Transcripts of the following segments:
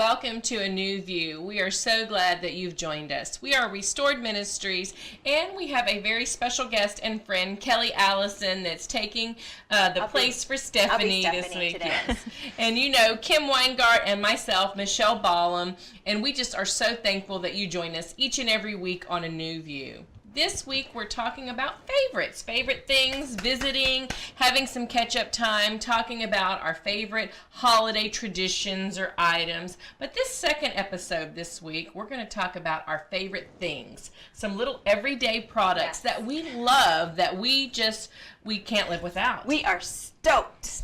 welcome to A New View. We are so glad that you've joined us. We are Restored Ministries, and we have a very special guest and friend, Kelley Allison, that's taking the place for Stephanie this week. Yes. And you know, Kim Weingart and myself, Michelle Ballum, and we just are so thankful that you join us each and every week on A New View. This week we're talking about favorites, favorite things, visiting, having some catch-up time, talking about our favorite holiday traditions or items. But this second episode this week, we're going to talk about our favorite things, some little everyday products that we love that we can't live without. We are stoked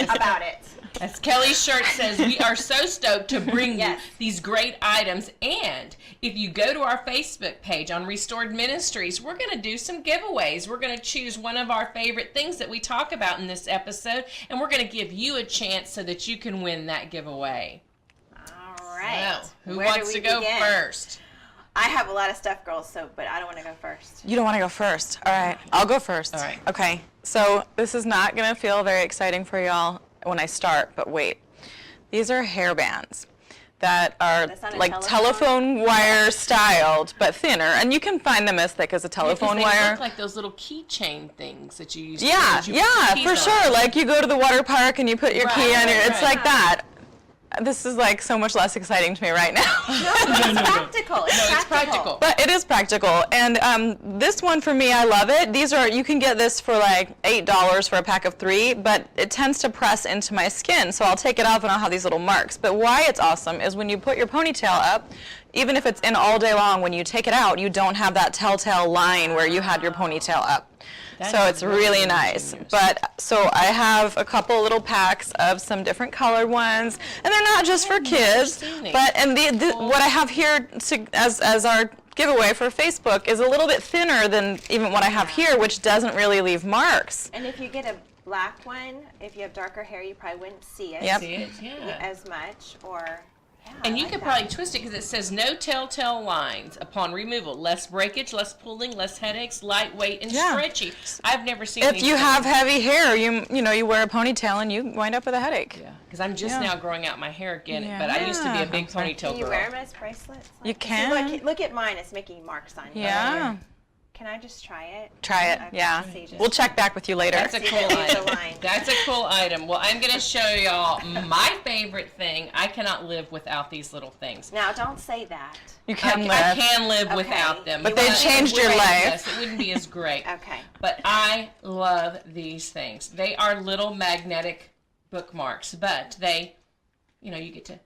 about it. As Kelly's shirt says, we are so stoked to bring you these great items. And if you go to our Facebook page on Restored Ministries, we're going to do some giveaways. We're going to choose one of our favorite things that we talk about in this episode, and we're going to give you a chance so that you can win that giveaway. All right. So, who wants to go first? I have a lot of stuff, girls, but I don't want to go first. You don't want to go first. All right. I'll go first. All right. Okay. So this is not going to feel very exciting for y'all when I start, but wait. These are hair bands that are like telephone wire styled, but thinner, and you can find them as thick as a telephone wire. They look like those little keychain things that you use. Yeah, for sure. Like you go to the water park and you put your key on it. It's like that. This is like so much less exciting to me right now. No, it's practical. It's practical. But it is practical. And this one for me, I love it. You can get this for like $8 for a pack of 3, but it tends to press into my skin. So I'll take it off and I'll have these little marks. But why it's awesome is when you put your ponytail up, even if it's in all day long, when you take it out, you don't have that telltale line where you had your ponytail up. So it's really nice. But so I have a couple little packs of some different colored ones, and they're not just for kids. But what I have here as our giveaway for Facebook is a little bit thinner than even what I have here, which doesn't really leave marks. And if you get a black one, if you have darker hair, you probably wouldn't see it, as much, or. And you could probably twist it because it says no telltale lines upon removal. Less breakage, less pulling, less headaches, lightweight, and stretchy. I've never seen If you have heavy hair, you wear a ponytail and you wind up with a headache. Yeah, because I'm just now growing out my hair again, but I used to be a big ponytail girl. Can you wear them as bracelets? You can. See, look at mine. It's making marks on you. Yeah. Can I just try it? Try it, yeah. We'll check back with you later. That's a cool item. That's a cool item. Well, I'm going to show y'all my favorite thing. I cannot live without these little things. Now, don't say that. You can live. I can live without them. But they changed your life. It wouldn't be as great. Okay. But I love these things. They are little magnetic bookmarks, but they, you get to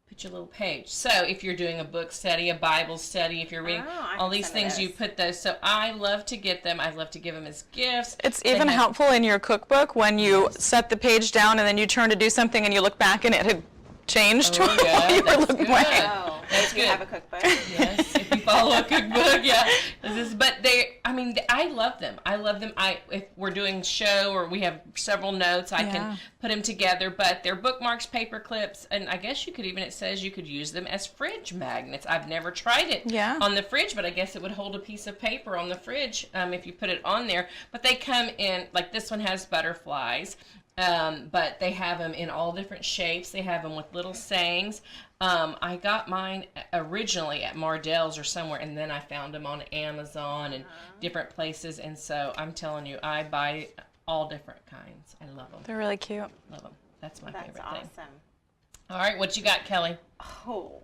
put your little page. So if you're doing a book study, a Bible study, if you're reading all these things, you put those. So I love to get them. I love to give them as gifts. It's even helpful in your cookbook when you set the page down and then you turn to do something and you look back and it had changed to what you were looking at. That's good. You have a cookbook? Yes, if you follow a cookbook, But I love them. I love them. If we're doing show or we have several notes, I can put them together. But they're bookmarks, paper clips, and I guess it says you could use them as fridge magnets. I've never tried it on the fridge, but I guess it would hold a piece of paper on the fridge if you put it on there. But they come in, like this one has butterflies. But they have them in all different shapes. They have them with little sayings. I got mine originally at Mardell's or somewhere, and then I found them on Amazon and different places. And so I'm telling you, I buy all different kinds. I love them. They're really cute. Love them. That's my favorite thing. That's awesome. All right, what you got, Kelley? Well,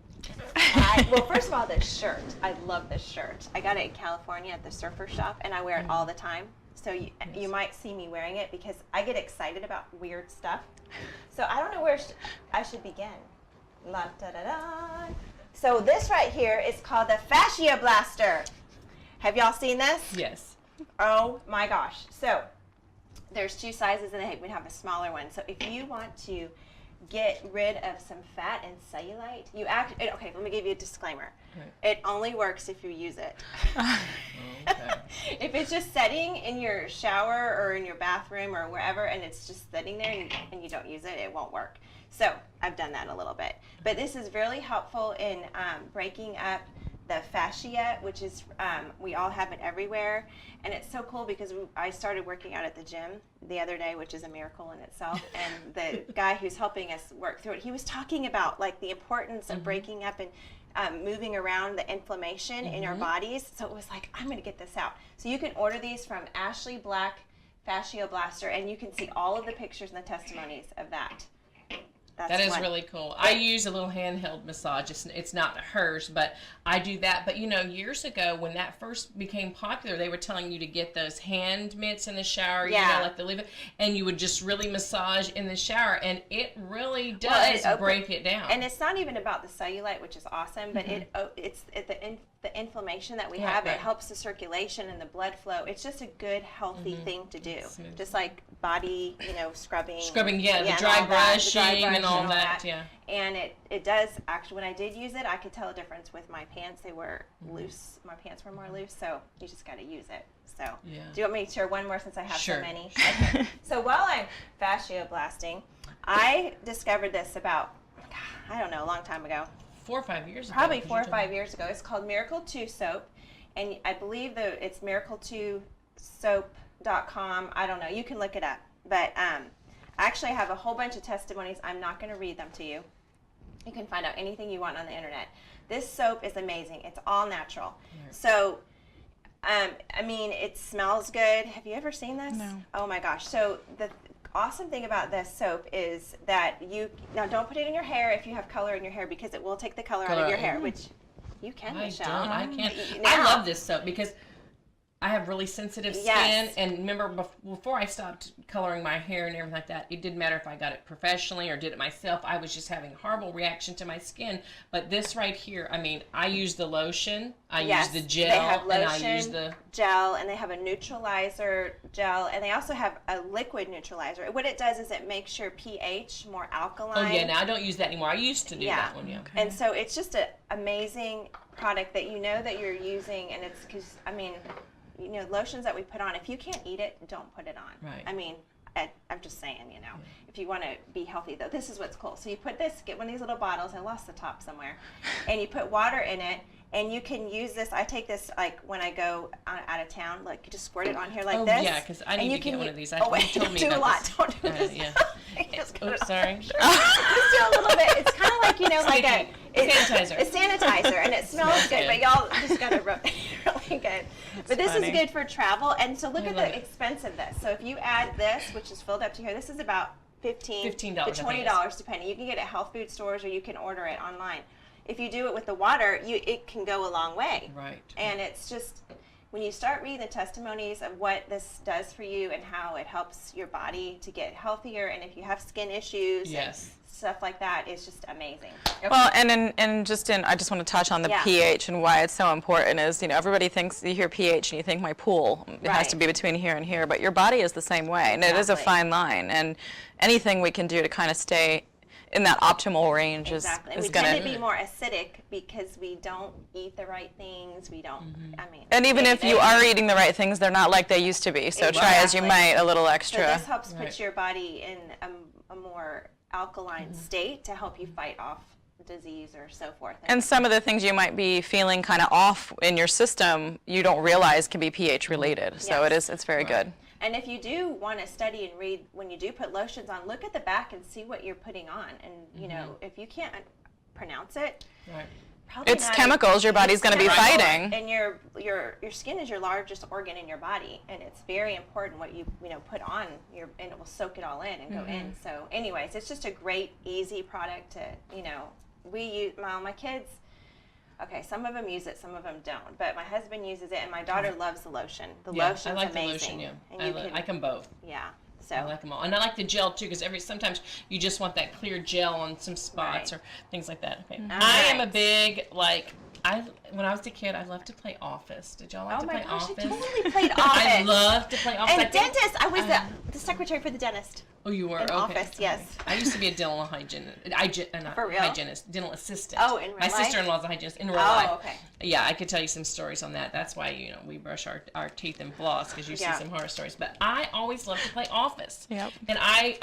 first of all, this shirt. I love this shirt. I got it in California at the surfer shop, and I wear it all the time. So you might see me wearing it because I get excited about weird stuff. So I don't know where I should begin. La da da da. So this right here is called the Fascia Blaster. Have y'all seen this? Yes. Oh my gosh. So there's 2 sizes and we have a smaller one. So if you want to get rid of some fat and cellulite, okay, let me give you a disclaimer. Right. It only works if you use it. If it's just sitting in your shower or in your bathroom or wherever and it's just sitting there and you don't use it, it won't work. So I've done that a little bit. But this is really helpful in breaking up the fascia, which is we all have it everywhere, and it's so cool because I started working out at the gym the other day, which is a miracle in itself. And the guy who's helping us work through it, he was talking about like the importance of breaking up and moving around the inflammation in our bodies. So it was like, I'm going to get this out. So you can order these from Ashley Black Fascioblaster, and you can see all of the pictures and the testimonies of that. That is really cool. I use a little handheld massage. It's not hers, but I do that. But, you know, years ago when that first became popular, they were telling you to get those hand mitts in the shower, you know, like the leave it, and you would just really massage in the shower, and it really does break it down. And it's not even about the cellulite, which is awesome, but it's the inflammation that we have. It helps the circulation and the blood flow. It's just a good, healthy thing to do. Just like body, you know, scrubbing. The dry brushing and all that. And it does actually, when I did use it, I could tell a difference with my pants. They were loose. My pants were more loose, so you just got to use it. So, do you want me to share one more since I have so many? Okay. So while I'm fascioblasting, I discovered this about, I don't know, a long time ago. 4 or 5 years ago. Probably 4 or 5 years ago. It's called Miracle 2 Soap, and I believe that it's miracle2soap.com. I don't know. You can look it up. But I actually have a whole bunch of testimonies. I'm not going to read them to you. You can find out anything you want on the internet. This soap is amazing. It's all natural. Right. So, I mean, it smells good. Have you ever seen this? No. Oh my gosh. So the awesome thing about this soap is that now don't put it in your hair if you have color in your hair, because it will take the color out of your hair, which you can, Michelle. I can't. I love this soap because I have really sensitive skin, and remember before I stopped coloring my hair and everything like that, it didn't matter if I got it professionally or did it myself. I was just having a horrible reaction to my skin. But this right here, I mean, I use the lotion, I use the gel, they have lotion, and I use the gel, and they have a neutralizer gel, and they also have a liquid neutralizer. What it does is it makes your pH more alkaline. Oh yeah, now I don't use that anymore. I used to do that one. Yeah. And so it's just an amazing product that you know that you're using, and it's because, I mean, you know, lotions that we put on, if you can't eat it, don't put it on. Right. I mean, I'm just saying, you know, if you want to be healthy, though, this is what's cool. So you put this, get one of these little bottles, I lost the top somewhere, and you put water in it, and you can use this. I take this, like, when I go out of town, like, you just squirt it on here like this. Oh, yeah, because I need to get one of these. You told me do about a lot. this. Don't do this. Oops, sorry. Just do a little bit. It's kind of like, you know, like sanitizer. It's sanitizer, and it smells good, but y'all just got to rub it really good. But this is good for travel, and so look at the expense of this. So if you add this, which is filled up to here, this is about $15 to $20 depending. You can get it at health food stores, or you can order it online. If you do it with the water, it can go a long way. Right. And it's just, when you start reading the testimonies of what this does for you and how it helps your body to get healthier, and if you have skin issues and stuff like that, it's just amazing. Okay. Well, and I just want to touch on the pH and why it's so important is, you know, everybody thinks, you hear pH and you think my pool, it has to be between here and here, but your body is the same way, and it is a fine line, and anything we can do to kind of stay in that optimal range is and we gonna tend to be more acidic because we don't eat the right things. We don't. I mean. And even if you are eating the right things, they're not like they used to be. So try as you might a little extra. So this helps put your body in a more alkaline state to help you fight off disease or so forth. And some of the things you might be feeling kind of off in your system, you don't realize can be pH related. So it's very good. And if you do want to study and read, when you do put lotions on, look at the back and see what you're putting on. And, you know, if you can't pronounce it, probably it's chemicals your body's going to be fighting. And your skin is your largest organ in your body. And it's very important what you put on, and it will soak it all in and go in. So anyways, it's just a great, easy product to, you know, we use, my kids, okay, some of them use it, some of them don't. But my husband uses it, and my daughter loves the lotion. The lotion's amazing. I like the lotion, And I like them both. Yeah. So I like them all. And I like the gel, too, because sometimes you just want that clear gel on some spots or things like that. Okay. I am a big, when I was a kid, I loved to play Office. Did y'all like to play Office? Oh my gosh, I totally played Office. I loved to play Office. And dentist, I was the secretary for the dentist. Oh, you were? In Office, yes. I used to be a dental hygienist. For real? Hygienist, dental assistant. Oh, in real life? My sister-in-law's a hygienist in real life. Oh, okay. Yeah, I could tell you some stories on that. That's why, you know, we brush our teeth and floss, because you see some horror stories. But I always loved to play Office. Yep. And I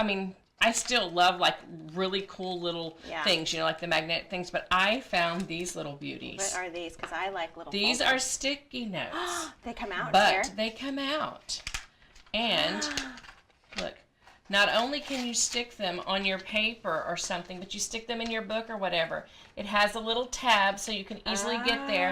I still love like really cool little things, you know, like the magnetic things. But I found these little beauties. What are these? Because I like little. These folders. are sticky notes. They come out here. But they come out. And look, not only can you stick them on your paper or something, but you stick them in your book or whatever. It has a little tab so you can easily get there,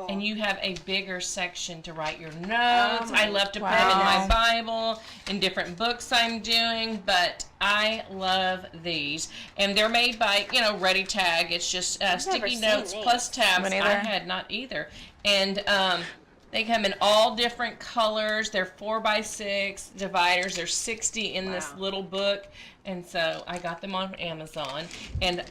and you have a bigger section to write your notes. I love to put them in my Bible, in different books I'm doing, but I love these. And they're made by, you know, Ready Tag. It's just sticky notes plus tabs. I had not either. And they come in all different colors. They're 4x6 dividers. There's 60 in this little book. And so I got them on Amazon. And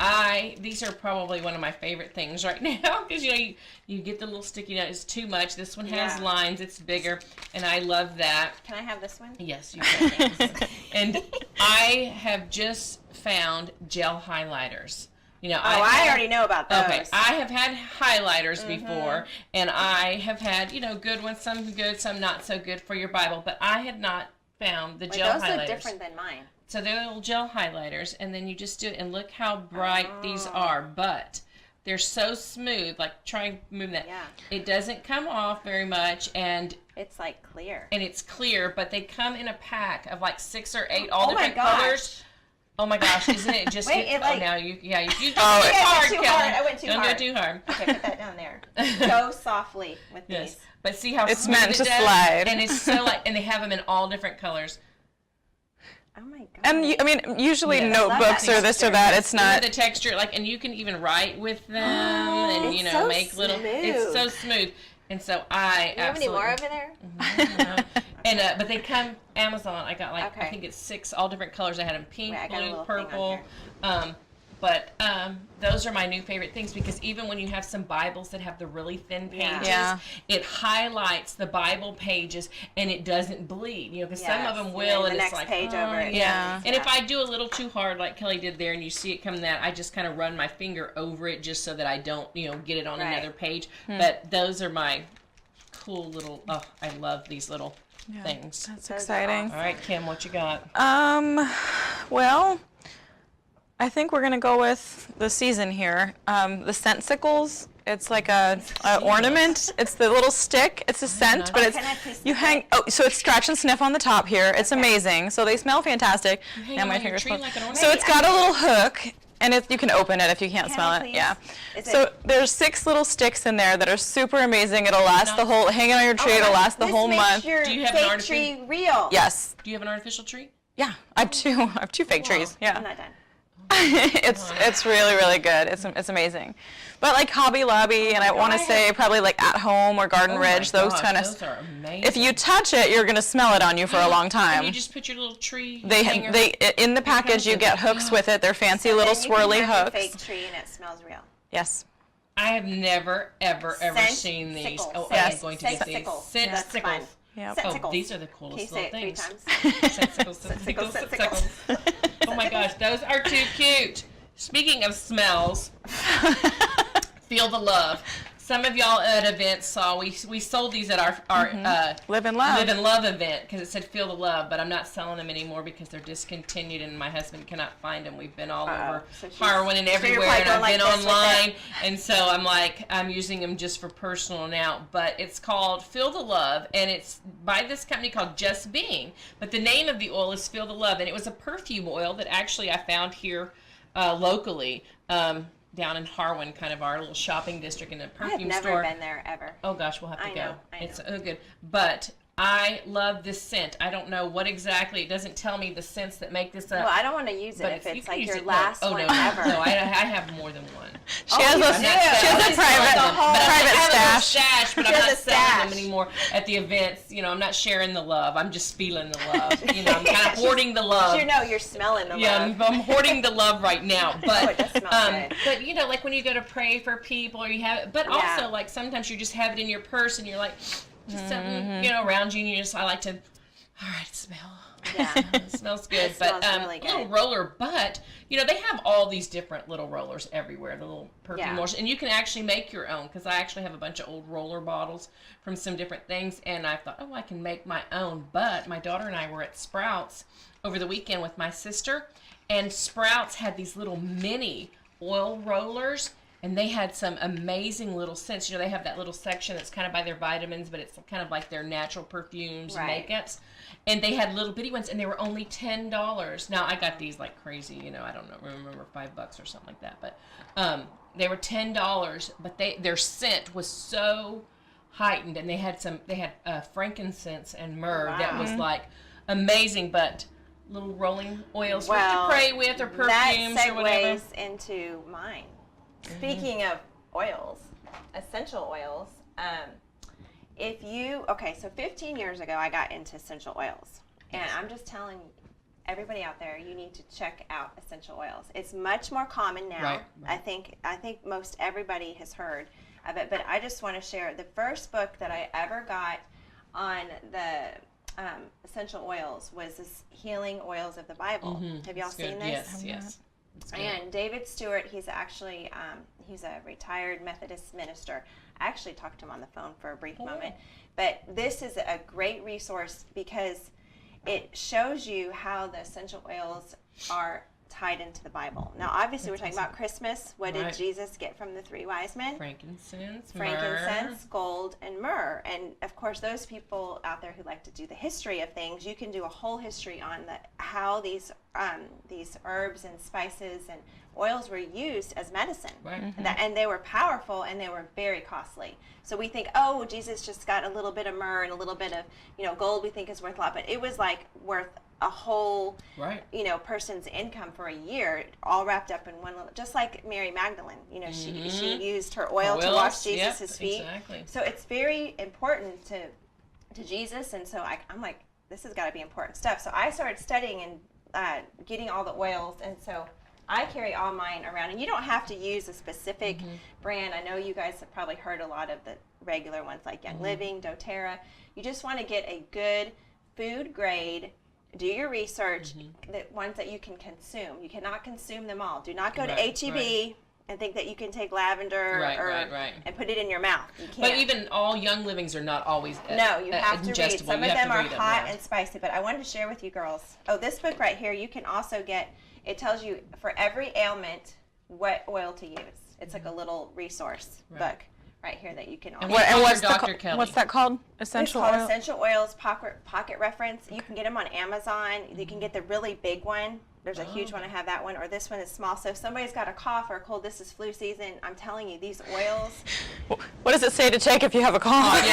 these are probably one of my favorite things right now. Because, you know, you get the little sticky note. It's too much. This one has lines. It's bigger. And I love that. Can I have this one? Yes, you can. And I have just found gel highlighters. You know, I already know about those. Okay, I have had highlighters before, and I have had, you know, good ones, some good, some not so good for your Bible, but I had not found the gel highlighters. Those look different than mine. So they're little gel highlighters, and then you just do it, and look how bright these are, but they're so smooth, like try and move that. Yeah. It doesn't come off very much, and it's like clear. And it's clear, but they come in a pack of like 6 or 8 all different colors. Oh my gosh, isn't it just... Wait, now you do it too hard, Kelly. I went too Don't hard. go too hard. Okay, put that down there. Go softly with these. But see how it's smooth meant it to does? slide. And it's so like, and they have them in all different colors. Oh my god. And I mean, usually notebooks or this or that, it's not... The texture, like, and you can even write with them, and you know, so make little... smooth. It's so smooth. And so I you have any more over there? And but they come Amazon. I got like I think it's 6 all different colors. I had them pink, blue, purple. But those are my new favorite things because even when you have some Bibles that have the really thin pages, it highlights the Bible pages and it doesn't bleed. You know, because some of them will, and the it's next like page over it. And if I do a little too hard, like Kelly did there, and you see it come that, I just kind of run my finger over it just so that I don't, you know, get it on another page. But those are my cool little. Oh, I love these little things. That's exciting. All right, Kim, what you got? Well, I think we're gonna go with the season here. The scent-sicles. It's like a ornament. It's the little stick. It's a scent, but it's you hang. Oh, so it's scratch and sniff on the top here. It's amazing. So they smell fantastic. Now my fingers. So it's got a little hook. And you can open it if you can't smell it. Yeah. So there's 6 little sticks in there that are super amazing. It'll last the whole, hang it on your tree, it'll last the whole month. Do you have an artificial tree real? Yes. Do you have an artificial tree? Yeah, I have 2. I have 2 fake trees. Yeah. I'm not done. It's really, really good. It's amazing. But like Hobby Lobby, and I want to say probably like At Home or Garden Ridge, those kind of. Those are amazing. If you touch it, you're gonna smell it on you for a long time. And you just put your little tree. They in the package you get hooks with it. They're fancy little swirly hooks. Fake tree and it smells real. Yes. I have never ever seen these. Oh, I'm going to get these. Scent-sickles. Yep. Oh, these are the coolest little things. Can you say it 3 times? Scent-sickles. Oh my gosh, those are too cute. Speaking of smells, Feel the Love. Some of y'all at events saw we sold these at our Live and Love event because it said Feel the Love, but I'm not selling them anymore because they're discontinued and my husband cannot find them. We've been all over Harwin and everywhere, and I've been online, and so I'm using them just for personal now. But it's called Feel the Love, and it's by this company called Just Being. But the name of the oil is Feel the Love, and it was a perfume oil that actually I found here locally. Down in Harwin, kind of our little shopping district in a perfume store. I've never been there ever. Oh gosh, we'll have to go. I know. It's so good. But I love this scent. I don't know what exactly. It doesn't tell me the scents that make this up. Well, I don't want to use it if it's like your last one ever. No, I have more than one. She has a private stash, but I'm not selling them anymore at the events. You know, I'm not sharing the love. I'm just feeling the love. You know, I'm kind of hoarding the love. You know, you're smelling the love. Yeah, I'm hoarding the love right now. But it does smell good. But you know, like when you go to pray for people, or you have it. But also, like sometimes you just have it in your purse, and you're like. Just something, you know, around you, and you just, I like to, all right, smell. Yeah. It smells good. It smells really good. Little roller, but, you know, they have all these different little rollers everywhere, the little perfume rollers, and you can actually make your own, because I actually have a bunch of old roller bottles from some different things, and I thought, oh, I can make my own, but my daughter and I were at Sprouts, over the weekend with my sister, and Sprouts had these little mini oil rollers, and they had some amazing little scents. You know, they have that little section that's kind of by their vitamins, but it's kind of like their natural perfumes and makeups. And they had little bitty ones, and they were only $10. Now, I got these like crazy, you know, I don't know, remember $5 or something like that. But they were $10, but their scent was so heightened, and they had frankincense and myrrh that was like amazing, but little rolling oils to pray with, or perfumes or whatever. That segues into mine. Speaking of oils, essential oils, so 15 years ago I got into essential oils, and I'm just telling everybody out there, you need to check out essential oils. It's much more common now. Right. I think most everybody has heard of it, but I just want to share the first book that I ever got on the essential oils was this Healing Oils of the Bible. Mm-hmm. Have y'all seen this? Yes. And David Stewart, he's actually he's a retired Methodist minister. I actually talked to him on the phone for a brief moment. But this is a great resource because it shows you how the essential oils are tied into the Bible. Now, obviously, we're talking about Christmas. What did Jesus get from the 3 wise men? Frankincense, gold, and myrrh. And of course, those people out there who like to do the history of things, you can do a whole history on how these herbs and spices and oils were used as medicine. Right. Mm-hmm. And they were powerful, and they were very costly. So we think, oh, Jesus just got a little bit of myrrh and a little bit of gold. We think is worth a lot, but it was like worth a whole person's income for a year, all wrapped up in one little, just like Mary Magdalene. She used her oil to wash Jesus' feet. Exactly. So it's very important to Jesus, and so I'm like, this has got to be important stuff. So I started studying and getting all the oils, and so I carry all mine around. And you don't have to use a specific brand. I know you guys have probably heard a lot of the regular ones like Young Living, doTERRA. You just want to get a good food grade. Do your research, the ones that you can consume. You cannot consume them all. Do not go to H-E-B and think that you can take lavender and put it in your mouth. You can't. But even all Young Livings are not always No, you have to read. Some of them are hot and spicy, but I wanted to share with you girls. Oh, this book right here, you can also get, it tells you for every ailment what oil to use. It's like a little resource book right here that you can also. What's Dr. Kelley? What's that called? Essential It's called oil? Essential Oils Pocket Reference. You can get them on Amazon. You can get the really big one. There's a huge one. I have that one. Or this one is small. So if somebody's got a cough or a cold, this is flu season. I'm telling you, these oils. What does it say to take if you have a cough?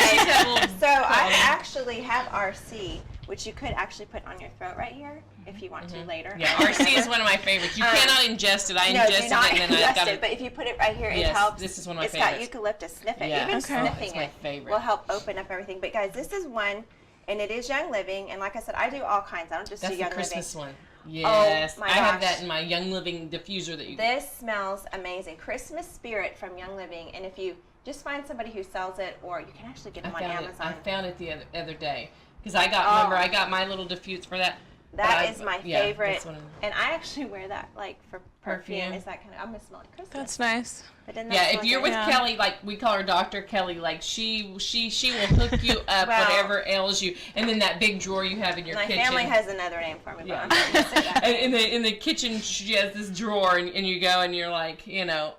So I actually have RC, which you could actually put on your throat right here if you want to later. Yeah, RC is one of my favorites. You cannot ingest it. I ingested it, and then I got it. But if you put it right here, it helps. This is one of my favorites. It's got eucalyptus. Sniff it. Yeah. Even sniffing it's my favorite. will help open up everything. But guys, this is one, and it is Young Living. And like I said, I do all kinds. I don't just do Young Living. That's the Christmas one. Yes, oh, my I gosh. have that in my Young Living diffuser that you. This smells amazing. Christmas Spirit from Young Living, and if you just find somebody who sells it, or you can actually get them on Amazon. I found it the other day because I got my little diffuse for that. That is my favorite, and I actually wear that like for perfume. Is that kind of? I'm gonna smell like Christmas. That's nice. But if you're with Kelley, like we call her Dr. Kelley, like she will hook you up whatever ails you, and then that big drawer you have in your kitchen. My family has another name for me, but I'm not gonna say that. And in the kitchen, she has this drawer, and you go and you're like,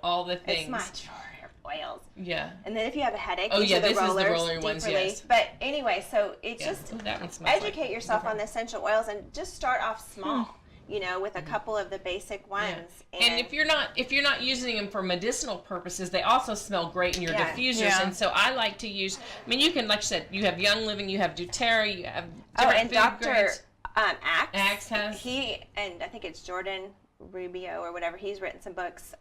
all the things. It's my drawer of oils. Yeah. And then if you have a headache, this is the roller ones, yes. But anyway, so it's just educate yourself on the essential oils and just start off small. With a couple of the basic ones. Yeah. And if you're not using them for medicinal purposes, they also smell great in your diffusers. Yeah. And so I like to use. I mean, you can, like you said, you have Young Living, you have doTERRA, you have different food Dr. grades. Axe has. And I think it's Jordan Rubio or whatever. He's written some books.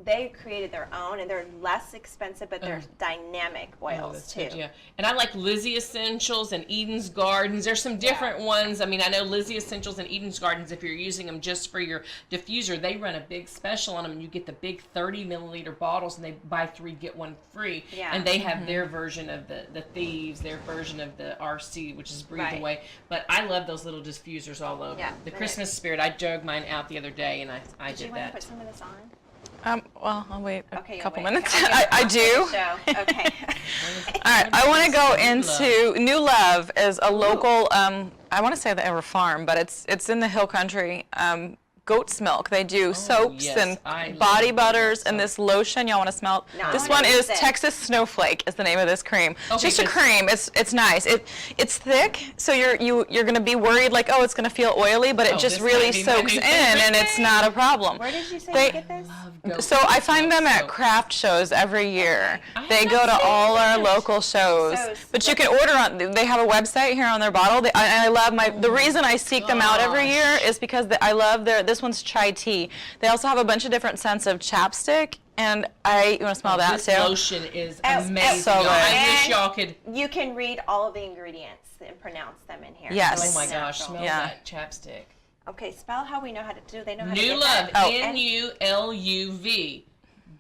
They created their own, and they're less expensive, but they're dynamic oils too. Good, yeah. And I like Lizzie Essentials and Eden's Gardens. There's some different ones. I mean, I know Lizzie Essentials and Eden's Gardens, if you're using them just for your diffuser, they run a big special on them, and you get the big 30 milliliter bottles, and they buy 3 get 1 free. Yeah. And they have their version of the Thieves, their version of the RC, which is Breathe Away. But I love those little diffusers all over. Yeah, the Christmas Spirit. I dug mine out the other day, and I did that. Did you want to put some of this on? Well, I'll wait a Okay, couple wait. minutes. Okay, I after do. the show. Okay. All right, I want to go New into New Love is a local, I want to say the farm, but it's in the hill country. Goat's milk. They do soaps yes, I and love body goat butters milk and this lotion. Y'all want to smell? No, This I one wanna is use it. Texas Snowflake is the name of this cream. Okay, Just a good. cream. It's nice. It's thick, so you're going to be worried like, oh, it's going to feel oily, but it just this really might be my soaks new in favorite and it's thing. not a problem. Where did you say They- you get this? Goat So I find them at soap. craft shows every year. I They have go to not all seen our that. local shows. So But you can order on, they have a website here on their bottle. I love the reason I seek them out every gosh. year is because I love this one's chai tea. They also have a bunch of different scents of chapstick, and you want to smell that This too? lotion is Oh, amazing. so y'all. good. I wish And y'all could. You can read all of the ingredients and pronounce them in here. Yes. Oh It's my gosh, natural. smell Yeah. that chapstick. Okay, spell how we know how to do. They know how to New get Love, that. N-U-L-U-V.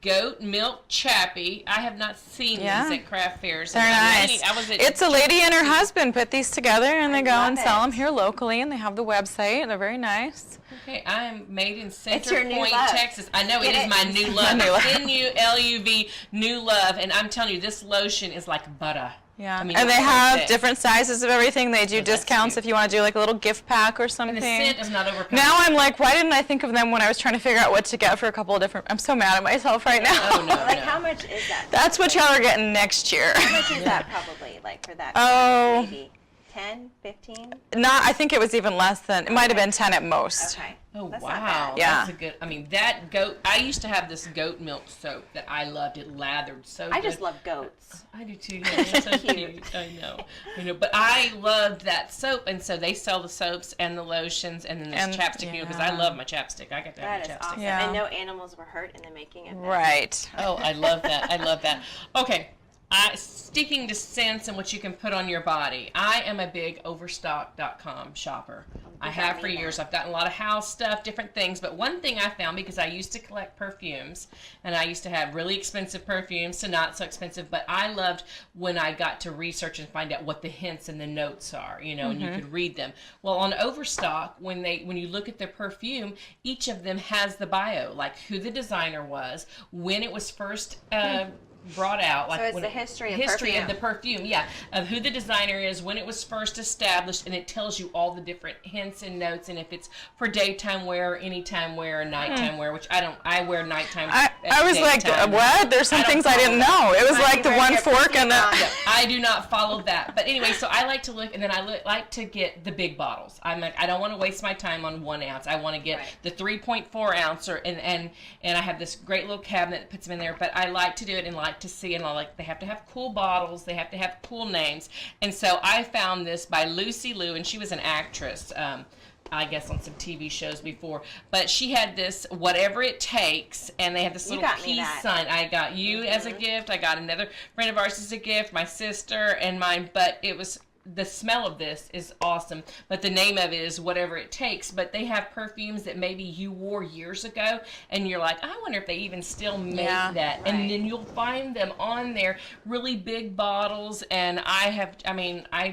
Goat milk chappy. I have not seen Yeah. these at craft fairs. They're And nice. I was at It's a lady and her husband put these together, and they I go love and sell it. them here locally, and they have the website, and they're very nice. Okay, I am made in your Center new Point, love. Texas. I know it Get is it? my new love. New love. N-U-L-U-V, New Love. And I'm telling you, this lotion is like butter. Yeah, I mean, and they it's so have thick. different sizes of everything. They do Oh, that's discounts cute. if you want to do like a little gift pack or something. And the scent is not overpowering. Now I'm like, why didn't I think of them when I was trying to figure out what to get for a couple of different? I'm so mad at myself right now. Oh, no. Like, how much is that? That's what y'all are getting next year. How much is that probably, like, for that? Oh. Maybe 10, 15? Not, I think it was even less than. It might have been 10 at most. Okay. Oh, That's not wow. bad. Yeah. That's a good, I mean, that goat, I used to have this goat milk soap that I loved. It lathered so good. I just love goats. I do too. Yeah, they're so cute. I know. But I loved that soap, and so they sell the soaps and the lotions, and then this And- chapstick, because I yeah. love my chapstick. I got to have That my is chapstick. awesome. Yeah. And no animals were hurt in the making of it. Right. Oh, I love that. I love that. Okay. Sticking to scents and what you can put on your body. I am a big Overstock.com shopper. I have for years. I've gotten a lot of house stuff, different things. But one thing I found, because I used to collect perfumes, and I used to have really expensive perfumes to not so expensive, but I loved when I got to research and find out what the hints and the notes are, and you could read them. Well, on Overstock, when you look at their perfume, each of them has the bio, like who the designer was, when it was first brought out, like So it's when the history of the perfume, yeah, of who the designer is, when it was first established, and it tells you all the different hints and notes, and if it's for daytime wear, anytime wear, nighttime wear, which I wear nighttime. I was like, daytime. what? There's some I don't things I didn't follow know. It was Might like be the where one your fork and the. perfume I do not follow that. But anyway, so I like to look, and then I like to get the big bottles. I'm like, I don't want to waste my time on 1 ounce. I want to get the 3.4 ounce, and I have this great little cabinet that puts them in there. But I like to do it and like to see, and I like they have to have cool bottles. They have to have cool names. And so I found this by Lucy Liu, and she was an actress. I guess on some TV shows before, but she had this whatever it takes, and they had this little got me peace that. sign. I got you as a gift. I got another friend of ours as a gift, my sister and mine. But it was the smell of this is awesome. But the name of it is whatever it takes. But they have perfumes that maybe you wore years ago, and you're like, I wonder if they even still make that. Right. And then you'll find them on there, really big bottles. And I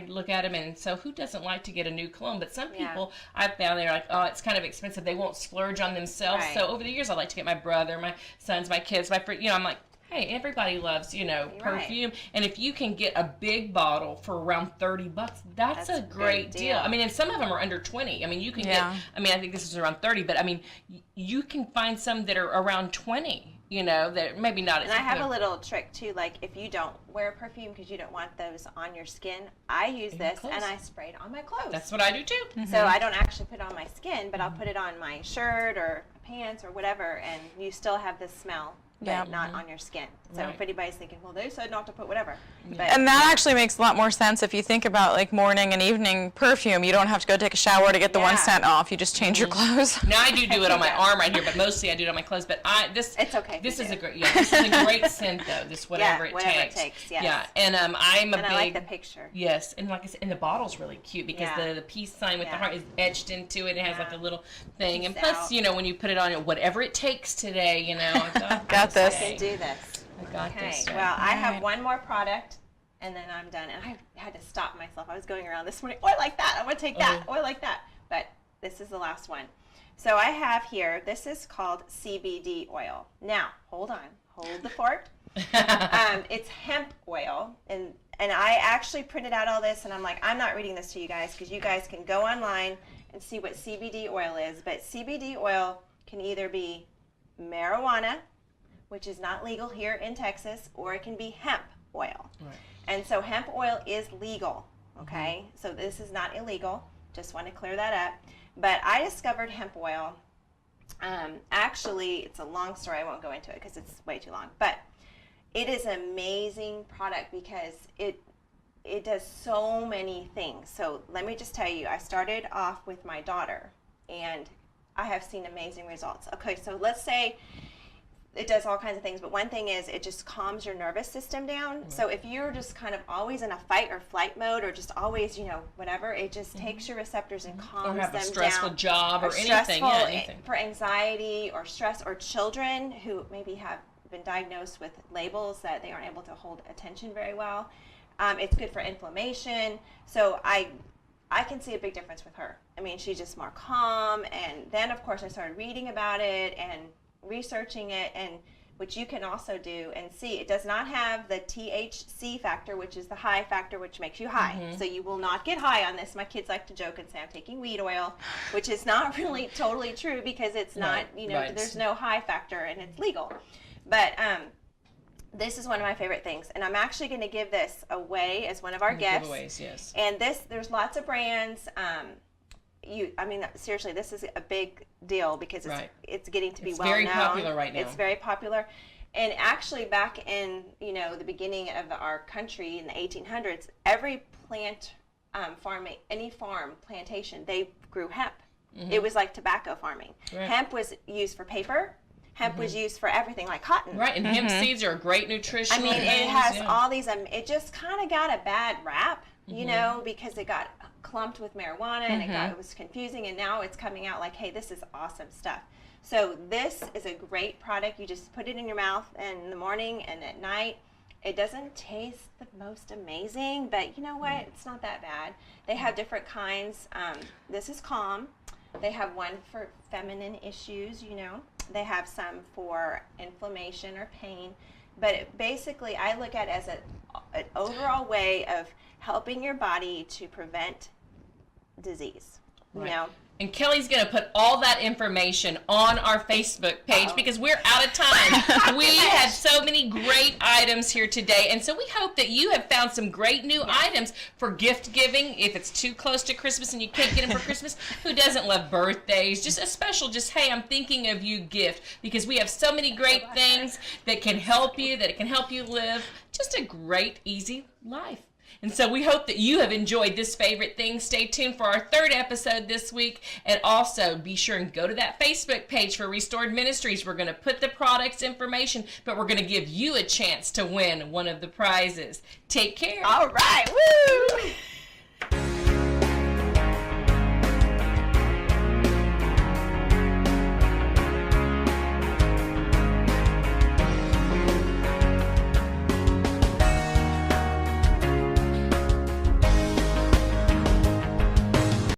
look at them, and so who doesn't like to get a new cologne? But some people I found they're like, oh, it's kind of expensive. They won't splurge on themselves. Right. So over the years, I like to get my brother, my sons, my kids, my friend. I'm like, hey, everybody loves, perfume. And if you can get a big bottle for around $30, that's a great big deal. deal. I mean, and some of them are under 20. I mean, you can Yeah. get, I think this is around 30, but I mean, you can find some that are around 20, that maybe not as And I have a little trick too, like if you don't wear perfume because you don't want those on your skin, I use this clothes. and I spray it on my clothes. That's what I do too. So I don't actually put it on my skin, but I'll put it on my shirt or pants or whatever, and you still have this smell, but Yeah. not on your skin. So Right. if anybody's thinking, well, they said not to put whatever. But And that actually makes a lot more sense if you think about like morning and evening perfume. You don't have to go take a shower to get the one Yeah. scent off. You just change your clothes. Now I do it on my arm right here, but mostly I do it on my clothes. But It's okay if This you is do. this is a great scent though. This whatever it whatever it takes. takes, yes. Yeah, and I'm a and big. I like the picture. Yes, and like I said, and the bottle's really cute because Yeah. the peace sign with the Yeah. heart is etched into it. It has like a little thing, and Peace plus, out. when you put it on it, whatever it takes today, I've Got this. I can do this. I got Okay, this. well, I have Alright. one more product, and then I'm done. And I had to stop myself. I was going around this morning, oh, I like that. I want to take that. Oh, I like that. But this is the last one. So I have here, this is called CBD oil. Now, hold the fort. It's hemp oil, and I actually printed out all this, and I'm like, I'm not reading this to you guys because you guys can go online and see what CBD oil is. But CBD oil can either be marijuana, which is not legal here in Texas, or it can be hemp oil. Right. And so hemp oil is legal, okay? So this is not illegal. Just want to clear that up. But I discovered hemp oil. Actually, it's a long story. I won't go into it because it's way too long. But it is an amazing product because it does so many things. So let me just tell you, I started off with my daughter, and I have seen amazing results. Okay, so let's say it does all kinds of things, but one thing is it just calms your nervous system down. Mm-hmm. So if you're just kind of always in a fight or flight mode, or just always, whatever, it just takes your receptors and calms them down. Or have a stressful job or anything. Yeah, anything. For anxiety or stress, or children who maybe have been diagnosed with labels that they aren't able to hold attention very well. It's good for inflammation. So I can see a big difference with her. I mean, she's just more calm. And then, of course, I started reading about it and researching it, and which you can also do and see. It does not have the THC factor, which is the high factor, which makes you high. Mm-hmm. So you will not get high on this. My kids like to joke and say I'm taking weed oil, which is not really totally true because it's not, right. There's no high factor and it's legal. But this is one of my favorite things, and I'm actually going to give this away as one of our gifts. Giveaways, yes. And there's lots of brands. Seriously, this is a big deal because it's getting to be well known. It's very popular right now. It's very popular. And actually back in, the beginning of our country in the 1800s, every plantation, they grew hemp. Mm-hmm. It was like tobacco farming. Right. Hemp was used for paper. Hemp was used for everything, like cotton. Right, and hemp seeds are a great nutritional. I mean, it has all these, it just kind of got a bad rap, because it got clumped with marijuana and it was confusing, and now it's coming out like, hey, this is awesome stuff. So this is a great product. You just put it in your mouth in the morning and at night. It doesn't taste the most amazing, but you know what? It's not that bad. They have different kinds. This is Calm. They have one for feminine issues, They have some for inflammation or pain. But basically, I look at it as an overall way of helping your body to prevent disease, And Kelley's going to put all that information on our Facebook page because we're out of time. We had so many great items here today, and so we hope that you have found some great new items for gift giving. If it's too close to Christmas and you can't get them for Christmas, who doesn't love birthdays? Just a special, hey, I'm thinking of you gift, because we have so many great things that can help you, live just a great, easy life. And so we hope that you have enjoyed this favorite thing. Stay tuned for our 3rd episode this week. And also be sure and go to that Facebook page for Restored Ministries. We're going to put the products information, but we're going to give you a chance to win one of the prizes. Take care. All right. Woo!